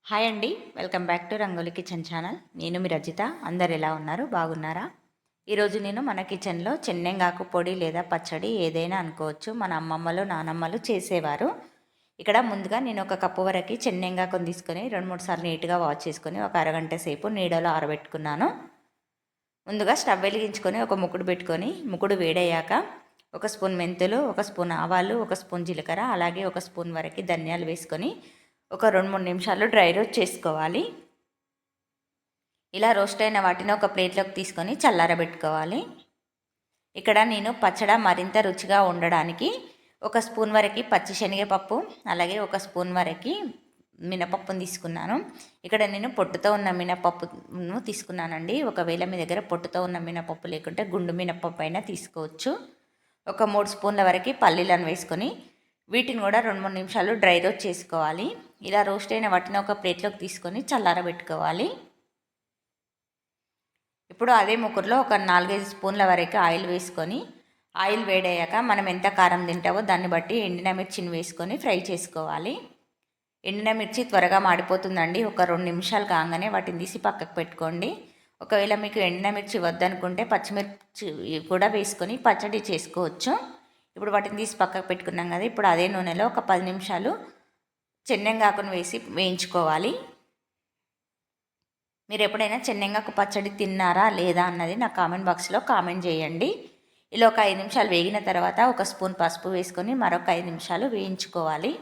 Hi అండి, welcome back to rangoli kitchen channel. నేను మీ రజిత. అందరు ఎలా ఉన్నారు? బాగున్నారా? ఈరోజు నేను మన కిచెన్లో చెన్నెంగాకు పొడి లేదా పచ్చడి ఏదైనా అనుకోవచ్చు, మన అమ్మమ్మలు నానమ్మలు చేసేవారు. ఇక్కడ ముందుగా నేను ఒక కప్పు వరకు చెన్నెంగాకుని తీసుకొని 2-3 సార్లు నీట్గా వాష్ చేసుకొని ఒక అరగంట సేపు నీడలో ఆరబెట్టుకున్నాను. ముందుగా స్టవ్ వెలిగించుకొని ఒక ముకుడు పెట్టుకొని ముకుడు వేడయ్యాక ఒక స్పూన్ మెంతులు, ఒక స్పూన్ ఆవాలు, ఒక స్పూన్ జీలకర్ర, అలాగే ఒక స్పూన్ వరకు ధనియాలు వేసుకొని ఒక 2-3 నిమిషాలు డ్రై రోస్ట్ చేసుకోవాలి. ఇలా రోస్ట్ అయిన వాటిని ఒక ప్లేట్లోకి తీసుకొని చల్లారబెట్టుకోవాలి. ఇక్కడ నేను పచ్చడి మరింత రుచిగా ఉండడానికి ఒక స్పూన్ వరకు పచ్చిశనగపప్పు, అలాగే ఒక స్పూన్ వరకు మినపప్పును తీసుకున్నాను. ఇక్కడ నేను పొట్టుతో ఉన్న మినపప్పును తీసుకున్నానండి. ఒకవేళ మీ దగ్గర పొట్టుతో ఉన్న మినపప్పు లేకుంటే గుండు మినపప్పు అయినా తీసుకోవచ్చు. ఒక 3 స్పూన్ల వరకు పల్లీలను వేసుకొని వీటిని కూడా 2-3 నిమిషాలు డ్రై రోస్ట్ చేసుకోవాలి. ఇలా రోస్ట్ అయిన వాటిని ఒక ప్లేట్లోకి తీసుకొని చల్లారబెట్టుకోవాలి. ఇప్పుడు అదే ముకుడులో ఒక 4-5 స్పూన్ల వరకు ఆయిల్ వేసుకొని ఆయిల్ వేడయ్యాక మనం ఎంత కారం తింటావో దాన్ని బట్టి ఎండిన మిర్చిని వేసుకొని ఫ్రై చేసుకోవాలి. ఎండిన మిర్చి త్వరగా మాడిపోతుందండి. ఒక 2 నిమిషాలు కాగానే వాటిని తీసి పక్కకు పెట్టుకోండి. ఒకవేళ మీకు ఎండిన మిర్చి వద్దనుకుంటే పచ్చిమిర్చి కూడా వేసుకొని పచ్చడి చేసుకోవచ్చు. ఇప్పుడు వాటిని తీసి పక్కకు పెట్టుకున్నాం కదా. ఇప్పుడు అదే నూనెలో ఒక 10 నిమిషాలు చెన్నెంగాకును వేసి వేయించుకోవాలి. మీరు ఎప్పుడైనా చెన్నెంగాకు పచ్చడి తిన్నారా లేదా అన్నది నా కామెంట్ బాక్స్లో కామెంట్ చేయండి. ఇలా ఒక 5 నిమిషాలు వేగిన తర్వాత ఒక స్పూన్ పసుపు వేసుకొని మరొక 5 నిమిషాలు వేయించుకోవాలి.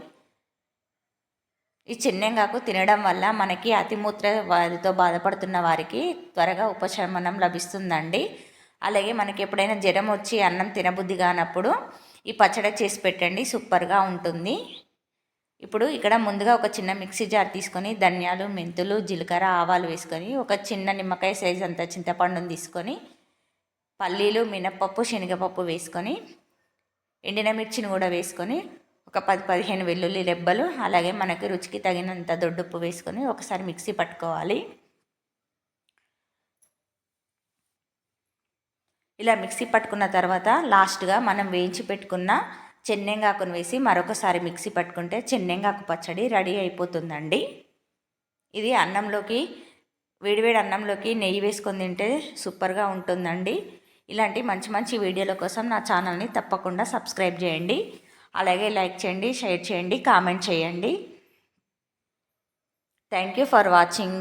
ఈ చెన్నెంగాకు తినడం వల్ల మనకి అతిమూత్ర వ్యాధితో బాధపడుతున్న వారికి త్వరగా ఉపశమనం లభిస్తుందండి. అలాగే మనకి ఎప్పుడైనా జ్వరం వచ్చి అన్నం తినబుద్ధి కానప్పుడు ఈ పచ్చడి చేసి పెట్టండి, సూపర్గా ఉంటుంది. ఇప్పుడు ఇక్కడ ముందుగా ఒక చిన్న మిక్సీ జార్ తీసుకొని ధనియాలు, మెంతులు, జీలకర్ర, ఆవాలు వేసుకొని ఒక చిన్న నిమ్మకాయ సైజ్ అంత చింతపండుని తీసుకొని పల్లీలు, మినపప్పు, శనగపప్పు వేసుకొని ఎండిన మిర్చిని కూడా వేసుకొని ఒక 10-15 వెల్లుల్లి రెబ్బలు, అలాగే మనకి రుచికి తగినంత దొడ్డుప్పు వేసుకొని ఒకసారి మిక్సీ పట్టుకోవాలి. ఇలా మిక్సీ పట్టుకున్న తర్వాత లాస్ట్గా మనం వేయించి పెట్టుకున్న చెన్నెంగాకును వేసి మరొకసారి మిక్సీ పట్టుకుంటే చెన్నెంగాకు పచ్చడి రెడీ అయిపోతుందండి. ఇది అన్నంలోకి, వేడివేడి అన్నంలోకి నెయ్యి వేసుకొని తింటే సూపర్గా ఉంటుందండి. ఇలాంటి మంచి మంచి వీడియోల కోసం నా ఛానల్ని తప్పకుండా సబ్స్క్రైబ్ చేయండి. అలాగే లైక్ చేయండి, షేర్ చేయండి, కామెంట్ చేయండి. Thank you for watching.